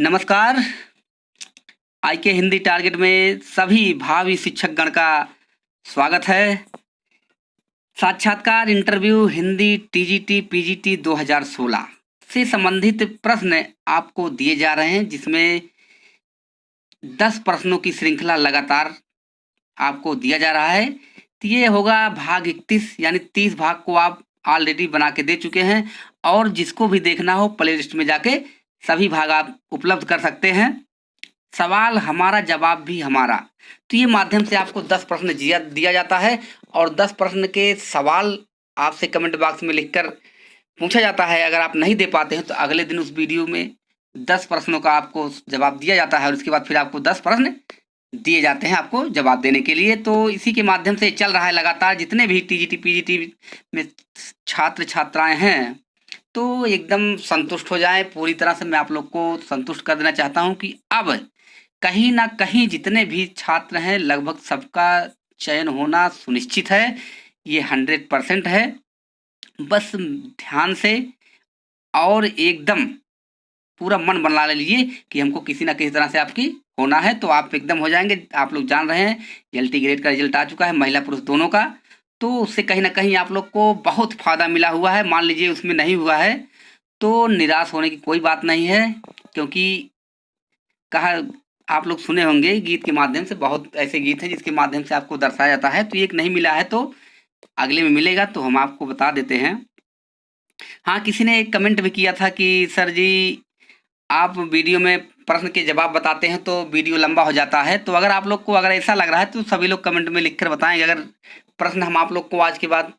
नमस्कार। आईके हिंदी टारगेट में सभी भावी शिक्षक गण का स्वागत है। साक्षात्कार इंटरव्यू हिंदी टीजीटी पीजीटी 2016 से संबंधित प्रश्न आपको दिए जा रहे हैं, जिसमें 10 प्रश्नों की श्रृंखला लगातार आपको दिया जा रहा है। तो ये होगा भाग 31, यानी 30 भाग को आप ऑलरेडी बना के दे चुके हैं, और जिसको भी देखना हो प्ले लिस्ट में जाके सभी भाग आप उपलब्ध कर सकते हैं। सवाल हमारा, जवाब भी हमारा, तो ये माध्यम से आपको 10 प्रश्न दिया जाता है, और 10 प्रश्न के सवाल आपसे कमेंट बॉक्स में लिखकर पूछा जाता है। अगर आप नहीं दे पाते हैं तो अगले दिन उस वीडियो में 10 प्रश्नों का आपको जवाब दिया जाता है, और उसके बाद फिर आपको 10 प्रश्न दिए जाते हैं आपको जवाब देने के लिए। तो इसी के माध्यम से चल रहा है लगातार। जितने भी टीजीटी पीजीटी में छात्र छात्राएं हैं, तो एकदम संतुष्ट हो जाएं। पूरी तरह से मैं आप लोग को संतुष्ट कर देना चाहता हूं कि अब कहीं ना कहीं जितने भी छात्र हैं, लगभग सबका चयन होना सुनिश्चित है। ये 100% है। बस ध्यान से और एकदम पूरा मन बना लीजिए कि हमको किसी ना किसी तरह से आपकी होना है, तो आप एकदम हो जाएंगे। आप लोग जान रहे हैं एलटी ग्रेड का रिजल्ट आ चुका है, महिला पुरुष दोनों का, तो उससे कहीं ना कहीं आप लोग को बहुत फायदा मिला हुआ है। मान लीजिए उसमें नहीं हुआ है तो निराश होने की कोई बात नहीं है, क्योंकि कहा आप लोग सुने होंगे गीत के माध्यम से, बहुत ऐसे गीत हैं जिसके माध्यम से आपको दर्शाया जाता है। तो एक नहीं मिला है तो अगले में मिलेगा, तो हम आपको बता देते हैं। हाँ, किसी ने एक कमेंट भी किया था कि सर जी आप वीडियो में प्रश्न के जवाब बताते हैं तो वीडियो लंबा हो जाता है। तो अगर आप लोग को अगर ऐसा लग रहा है तो सभी लोग कमेंट में लिखकर बताएंगे। अगर प्रश्न हम आप लोग को आज के बाद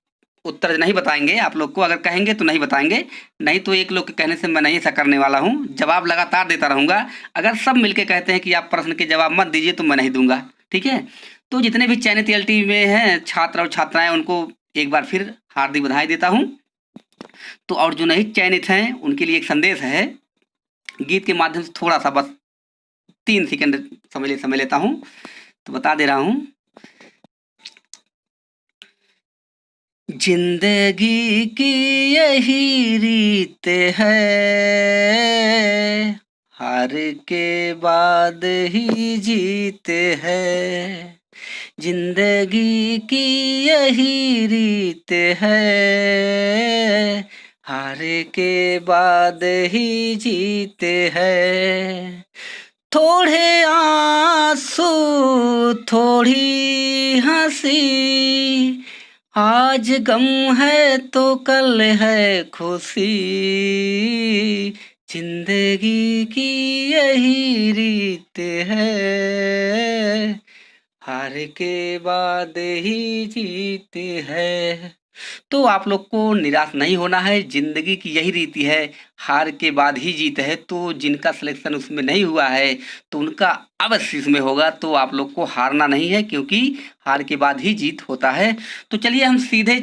उत्तर नहीं बताएंगे, आप लोग को अगर कहेंगे तो नहीं बताएंगे, नहीं तो एक लोग के कहने से मैं नहीं ऐसा करने वाला हूँ। जवाब लगातार देता रहूँगा। अगर सब मिलके कहते हैं कि आप प्रश्न के जवाब मत दीजिए तो मैं नहीं दूंगा, ठीक है। तो जितने भी चयनित एलटी में हैं छात्र और छात्राएं, उनको एक बार फिर हार्दिक बधाई देता हूँ। तो और जो नहीं चयनित हैं उनके लिए एक संदेश है, गीत के माध्यम से थोड़ा सा बस 3 सेकंड समझ लेता हूँ, तो बता दे रहा हूँ। जिंदगी की यही रीत है, हार के बाद ही जीत है। जिंदगी की यही रीत है, हार के बाद ही जीत है। थोड़े आंसू थोड़ी हंसी, आज गम है तो कल है खुशी। जिंदगी की यही रीत है, हार के बाद ही जीत है। तो आप लोग को निराश नहीं होना है। जिंदगी की यही रीति है, हार के बाद ही जीत है। तो जिनका सिलेक्शन उसमें नहीं हुआ है तो उनका अवश्य इसमें होगा। तो आप लोग को हारना नहीं है, क्योंकि हार के बाद ही जीत होता है। तो चलिए हम सीधे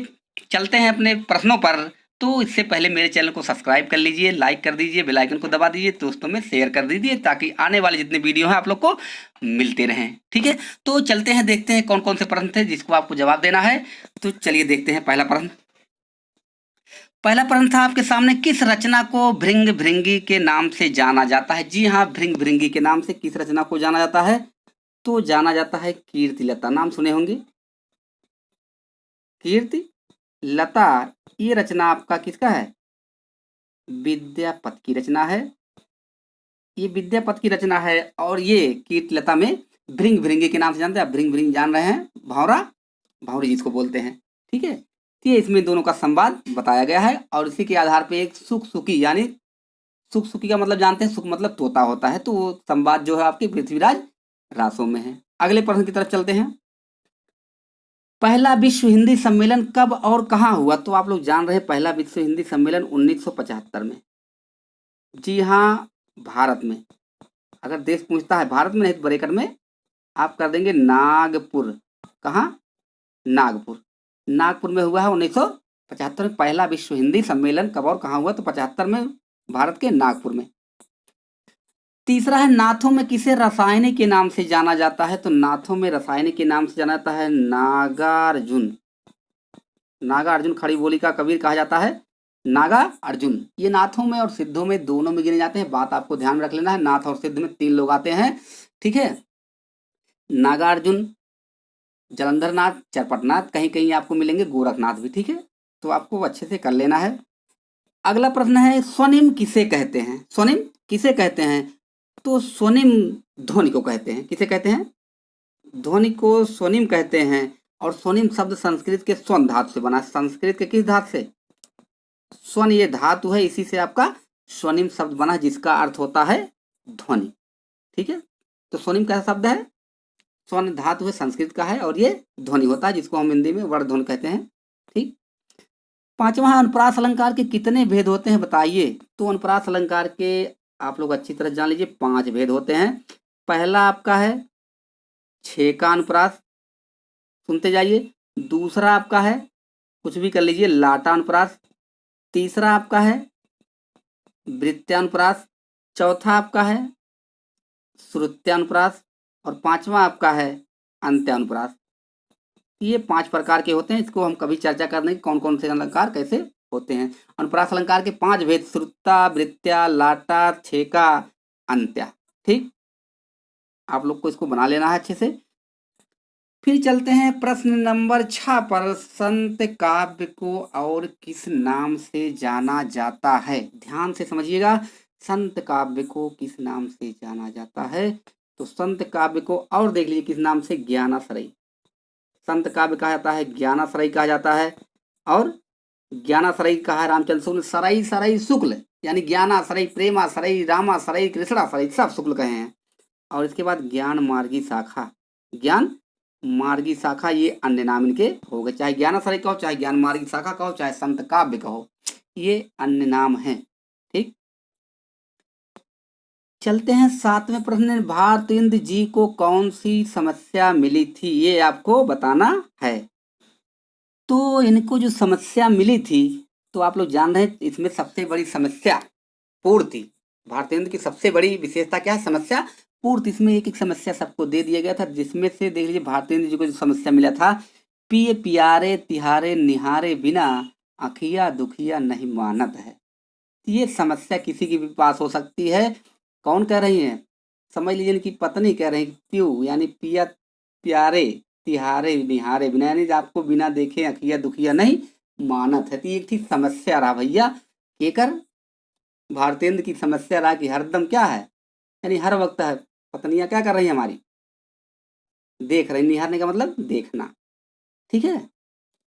चलते हैं अपने प्रश्नों पर। तो इससे पहले मेरे चैनल को सब्सक्राइब कर लीजिए, लाइक कर दीजिए, बेल आइकन को दबा दीजिए, दोस्तों में शेयर कर दीजिए, ताकि आने वाले जितने वीडियो हैं आप लोग को मिलते रहें, ठीक है। तो चलते हैं, देखते हैं कौन कौन से प्रश्न थे जिसको आपको जवाब देना है। तो चलिए देखते हैं पहला प्रश्न। पहला प्रश्न था आपके सामने, किस रचना को भृंग भृंगी के नाम से जाना जाता है? जी हाँ, भृंग भृंगी के नाम से किस रचना को जाना जाता है? तो जाना जाता है कीर्तिलता। नाम सुने होंगे, कीर्तिलता। ये रचना आपका किसका है? विद्यापति की रचना है। ये विद्यापति की रचना है, और ये कीर्तिलता में भृंग भृंगी के नाम से जानते हैं आप। भृंग भृंग जान रहे हैं, भौरा भौरी जिसको बोलते हैं, ठीक है। तो ये इसमें दोनों का संवाद बताया गया है, और इसी के आधार पे एक सुख सुखी, यानी सुख सुखी का मतलब जानते हैं, सुख मतलब तोता होता है। तो वो संवाद जो है आपके पृथ्वीराज रासो में है। अगले प्रश्न की तरफ चलते हैं। पहला विश्व हिंदी सम्मेलन कब और कहाँ हुआ? तो आप लोग जान रहे हैं, पहला विश्व हिंदी सम्मेलन 1975 में। जी हाँ, भारत में। अगर देश पूछता है भारत में, नहीं तो ब्रैकेट में आप कर देंगे नागपुर। कहाँ? नागपुर। नागपुर में हुआ है 1975 में पहला विश्व हिंदी सम्मेलन। कब और कहाँ हुआ? तो 75 में, भारत के नागपुर में। तीसरा है, नाथों में किसे रसायनी के नाम से जाना जाता है? तो नाथों में रसायनी के नाम से जाना जाता है नागार्जुन। नागार्जुन खड़ी बोली का कबीर कहा जाता है। नागा अर्जुन, ये नाथों में और सिद्धों में दोनों में गिने जाते हैं। बात आपको ध्यान में रख लेना है, नाथ और सिद्ध में 3 लोग आते हैं, ठीक है। नागार्जुन, जलंधर नाथ, चरपटनाथ, कहीं कहीं आपको मिलेंगे गोरखनाथ भी, ठीक है। तो आपको अच्छे से कर लेना है। अगला प्रश्न है, स्वनिम किसे कहते हैं? स्वनिम किसे कहते हैं? तो स्वनिम ध्वनि को कहते हैं। किसे कहते हैं? ध्वनि को स्वनिम कहते हैं। और स्वनिम शब्द संस्कृत के स्वन धातु से बना है। संस्कृत के किस धातु से? स्वन ये धातु है, इसी से आपका स्वनिम शब्द बना, जिसका अर्थ होता है ध्वनि, ठीक है। तो स्वनिम कैसा शब्द है? स्वन धातु है, संस्कृत का है, और ये ध्वनि होता है, जिसको हम हिंदी में वर्णध्वनि कहते हैं, ठीक। पांचवा, अनुप्रास अलंकार के कितने भेद होते हैं बताइए? तो अनुप्रास अलंकार के आप लोग अच्छी तरह जान लीजिए, 5 भेद होते हैं। पहला आपका है 6 का अनुप्रास, सुनते जाइए। दूसरा आपका है, कुछ भी कर लीजिए, लाटा अनुप्रास। तीसरा आपका है वृत्त्यानुप्रास। चौथा आपका है श्रुत्यानुप्रास। और 5वां आपका है अंत्यानुप्रास। ये 5 प्रकार के होते हैं। इसको हम कभी चर्चा कर देंगे कौन कौन से अलंकार कैसे होते हैं। अनुप्रास अलंकार के 5 भेद, श्रुत्ता, वृत्त्या, लाटा, छेका, अंत्या, ठीक। आप लोग को इसको बना लेना है अच्छे से। फिर चलते हैं प्रश्न नंबर 6 पर। संत काव्य को और किस नाम से जाना जाता है? ध्यान से समझिएगा, संत काव्य को किस नाम से जाना जाता है? तो संत काव्य को और देख लीजिए किस नाम से, ज्ञानाश्रयी। संत काव्य कहा जाता है, ज्ञानाश्रयी कहा जाता है। और ज्ञानाश्रयी कहा है रामचंद्र शुक्ल, सरई सरई शुक्ल, यानी ज्ञानाश्रयी, प्रेमाश्रयी, रामाश्रयी, कृष्णाश्रयी, सब शुक्ल कहे हैं। और इसके बाद ज्ञान मार्गी शाखा, ज्ञान मार्गी शाखा, ये अन्य नाम इनके हो गए। चाहे ज्ञानाश्रय कहो, चाहे ज्ञान मार्गी शाखा कहो, चाहे संत काव्य कहो, ये अन्य नाम है, ठीक। चलते हैं 7वें प्रश्न। भारतेंद्र जी को कौन सी समस्या मिली थी? ये आपको बताना है। तो इनको जो समस्या मिली थी, तो आप लोग जान रहे हैं, इसमें सबसे बड़ी समस्या पूर्ति। भारतेंद्र की सबसे बड़ी विशेषता क्या है? समस्या पूर्ति। इसमें एक एक समस्या सबको दे दिया गया था, जिसमें से देख लीजिए भारतेंद्र जी को जो समस्या मिला था, पिए पियारे तिहारे निहारे बिना अखिया दुखिया नहीं मानत है। ये समस्या किसी की भी पास हो सकती है। कौन कह रही है? समझ लीजिए इनकी पत्नी कह रही है, प्यू यानी पिया प्यारे तिहारे निहारे बिना, यानी आपको बिना देखे अखिया दुखिया नहीं मानत है। तो एक थी समस्या रहा भैया, केकर? भारतेंद्र की समस्या रहा कि हरदम क्या है, यानी हर वक्त है पत्नियां क्या कर रही है हमारी, देख रही। निहारने का मतलब देखना, ठीक है।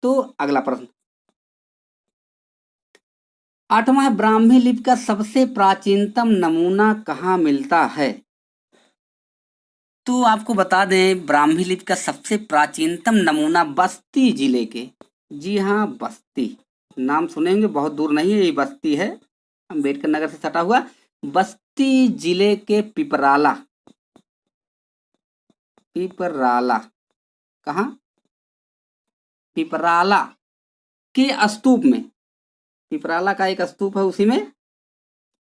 तो अगला प्रश्न 8वां है, ब्राह्मी लिपि का सबसे प्राचीनतम नमूना कहाँ मिलता है? तो आपको बता दें, ब्राह्मी लिपि का सबसे प्राचीनतम नमूना बस्ती जिले के, जी हाँ बस्ती, नाम सुने होंगे, बहुत दूर नहीं है, ये बस्ती है, अम्बेडकर नगर से सटा हुआ। बस्ती जिले के पिपराला, पिपराला कहाँ? पिपराला के स्तूप में, पिपराला का एक स्तूप है, उसी में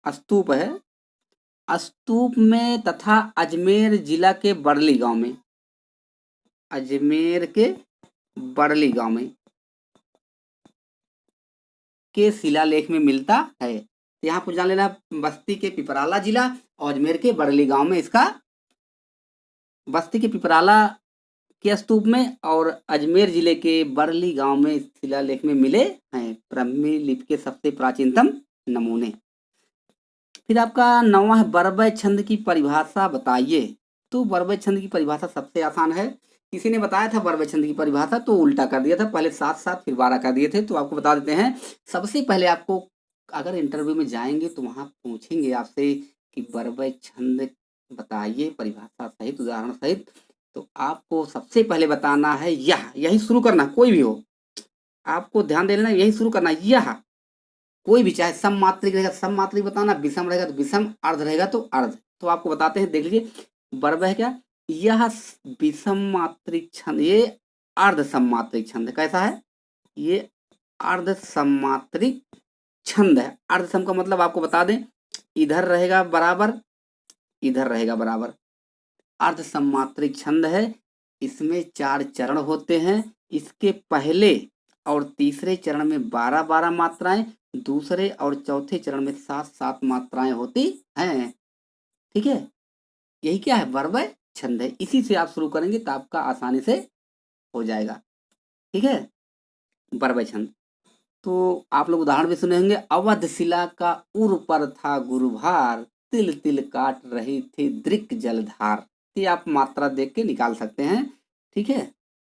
स्तूप है, स्तूप में, तथा अजमेर जिला के बड़ली गांव में, अजमेर के बड़ली गांव में के शिलालेख में मिलता है। तो यहाँ पर जान लेना, बस्ती के पिपराला जिला और अजमेर के बड़ली गांव में इसका, बस्ती के पिपराला के स्तूप में और अजमेर जिले के बड़ली गांव में शिलालेख में मिले हैं ब्राह्मी लिपि के सबसे प्राचीनतम नमूने। फिर आपका 9वां है, बरबय छंद की परिभाषा बताइए। तो बरबय छंद की परिभाषा सबसे आसान है, किसी ने बताया था बरबय छंद की परिभाषा, तो उल्टा कर दिया था, पहले 7 फिर 12 कर दिए थे। तो आपको बता देते हैं। सबसे पहले आपको अगर इंटरव्यू में जाएंगे तो वहां पूछेंगे आपसे कि बरबय छंद बताइए परिभाषा सहित, उदाहरण सहित। तो आपको सबसे पहले बताना है यही शुरू करना, कोई भी हो आपको ध्यान देना, यही शुरू करना, यह कोई भी, चाहे सम मात्रिक रहेगा सम मात्रिक बताना, विषम रहेगा तो विषम, अर्ध रहेगा तो अर्ध। तो आपको बताते हैं, देख लीजिए, वर्ब है क्या? यह विषम मात्रिक छंद, ये अर्ध सम्मात्रिक छंद है। कैसा है? ये अर्ध सम्मात्रिक छंद है। अर्ध सम का मतलब आपको बता दें, इधर रहेगा बराबर, इधर रहेगा बराबर, अर्ध सम्मात्रिक छंद है। इसमें 4 चरण होते हैं। इसके पहले और तीसरे चरण में 12-12 मात्राएं, दूसरे और चौथे चरण में 7-7 मात्राएं होती हैं। ठीक है, यही क्या है, वर्वय छंद है। इसी से आप शुरू करेंगे तो आपका आसानी से हो जाएगा। ठीक है, वर्वय छंद। तो आप लोग उदाहरण भी सुने होंगे, अवध शिला का उर पर था गुरुभार, तिल तिल काट रही थी दृक जलधार। ये आप मात्रा देख के निकाल सकते हैं। ठीक है,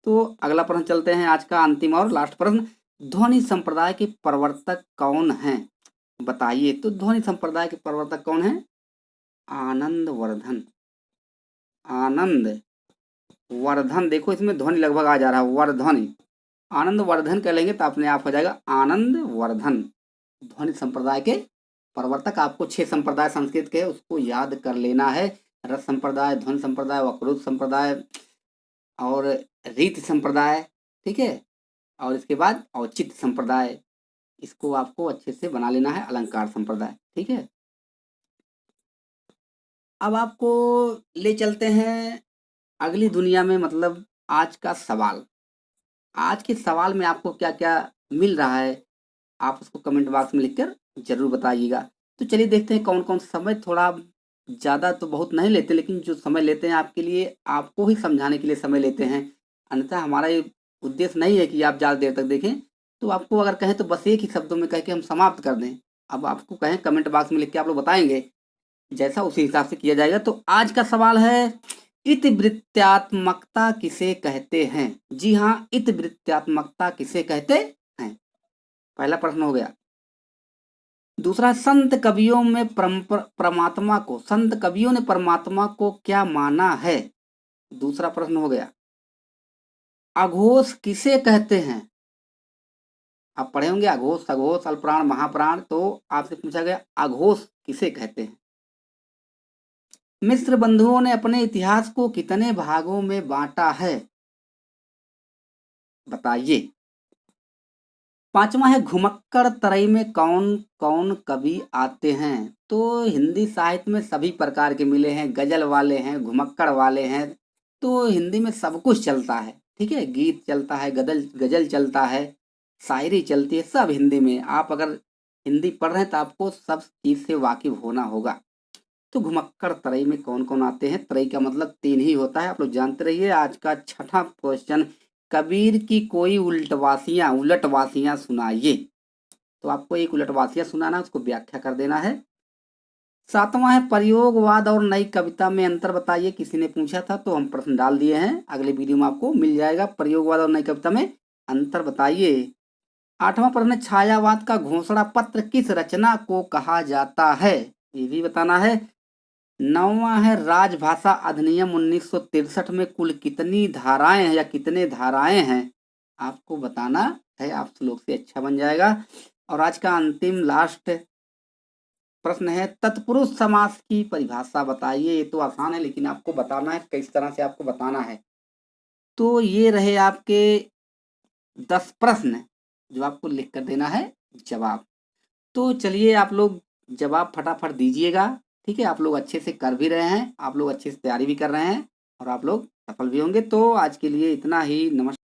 तो अगला प्रश्न चलते हैं, आज का अंतिम और लास्ट प्रश्न। ध्वनि संप्रदाय के प्रवर्तक कौन हैं, बताइए। तो ध्वनि संप्रदाय के प्रवर्तक कौन हैं? आनंद वर्धन। आनंद वर्धन, देखो इसमें ध्वनि लगभग आ जा रहा है, वर्धन। आनंद वर्धन कह लेंगे तो अपने आप हो जाएगा आनंद वर्धन। ध्वनि संप्रदाय के प्रवर्तक, आपको 6 संप्रदाय संस्कृत के उसको याद कर लेना है। रस संप्रदाय, ध्वनि संप्रदाय, वक्रोक्त संप्रदाय और रीत संप्रदाय। ठीक है, और इसके बाद औचित्य संप्रदाय, इसको आपको अच्छे से बना लेना है। अलंकार संप्रदाय। ठीक है, अब आपको ले चलते हैं अगली दुनिया में, मतलब आज का सवाल। आज के सवाल में आपको क्या क्या मिल रहा है, आप उसको कमेंट बॉक्स में लिखकर जरूर बताइएगा। तो चलिए देखते हैं कौन कौन। समय थोड़ा ज़्यादा तो बहुत नहीं लेते, लेकिन जो समय लेते हैं आपके लिए, आपको ही समझाने के लिए समय लेते हैं। अन्यथा हमारा ये उद्देश्य नहीं है कि आप ज़्यादा देर तक देखें। तो आपको अगर कहें तो बस एक ही शब्दों में कह के हम समाप्त कर दें। अब आपको कहें कमेंट बॉक्स में लिख के आप लोग बताएंगे, जैसा उसी हिसाब से किया जाएगा। तो आज का सवाल है, इतिवृत्त्यात्मकता किसे कहते हैं? जी हाँ, इतिवृत्त्यात्मकता किसे कहते हैं, पहला प्रश्न हो गया। दूसरा, संत कवियों में परमात्मा को, संत कवियों ने परमात्मा को क्या माना है? दूसरा प्रश्न हो गया। अघोष किसे कहते हैं? आप पढ़े होंगे अघोष, सघोष, अल्पप्राण, महाप्राण। तो आपसे पूछा गया अघोष किसे कहते हैं? मिस्र बंधुओं ने अपने इतिहास को कितने भागों में बांटा है, बताइए। पांचवा है, घुमक्कड़ तरई में कौन कौन कवि आते हैं? तो हिंदी साहित्य में सभी प्रकार के मिले हैं, गजल वाले हैं, घुमक्कड़ वाले हैं। तो हिंदी में सब कुछ चलता है। ठीक है, गीत चलता है, गजल चलता है, शायरी चलती है, सब हिंदी में। आप अगर हिंदी पढ़ रहे हैं तो आपको सब चीज से वाकिफ होना होगा। तो घुमक्कड़ तरई में कौन कौन आते हैं? तरई का मतलब 3 ही होता है, आप लोग जानते रहिए। आज का छठा क्वेश्चन, कबीर की कोई उलटवासियां सुनाइए। तो आपको एक उलटवासियां सुनाना, उसको व्याख्या कर देना है। सातवां है, प्रयोगवाद और नई कविता में अंतर बताइए। किसी ने पूछा था तो हम प्रश्न डाल दिए हैं, अगले वीडियो में आपको मिल जाएगा। प्रयोगवाद और नई कविता में अंतर बताइए। आठवां प्रश्न, छायावाद का घोषणा पत्र किस रचना को कहा जाता है? ये भी बताना है। नौवां है, राजभाषा अधिनियम 1963 में कुल कितनी धाराएं हैं या कितने धाराएं हैं? आपको बताना है, आप लोग से अच्छा बन जाएगा। और आज का अंतिम लास्ट प्रश्न है, तत्पुरुष समास की परिभाषा बताइए। ये तो आसान है, लेकिन आपको बताना है किस तरह से आपको बताना है। तो ये रहे आपके 10 प्रश्न, जो आपको लिख कर देना है जवाब। तो चलिए आप लोग जवाब फटाफट दीजिएगा। ठीक है, आप लोग अच्छे से कर भी रहे हैं, आप लोग अच्छे से तैयारी भी कर रहे हैं और आप लोग सफल भी होंगे। तो आज के लिए इतना ही। नमस्कार।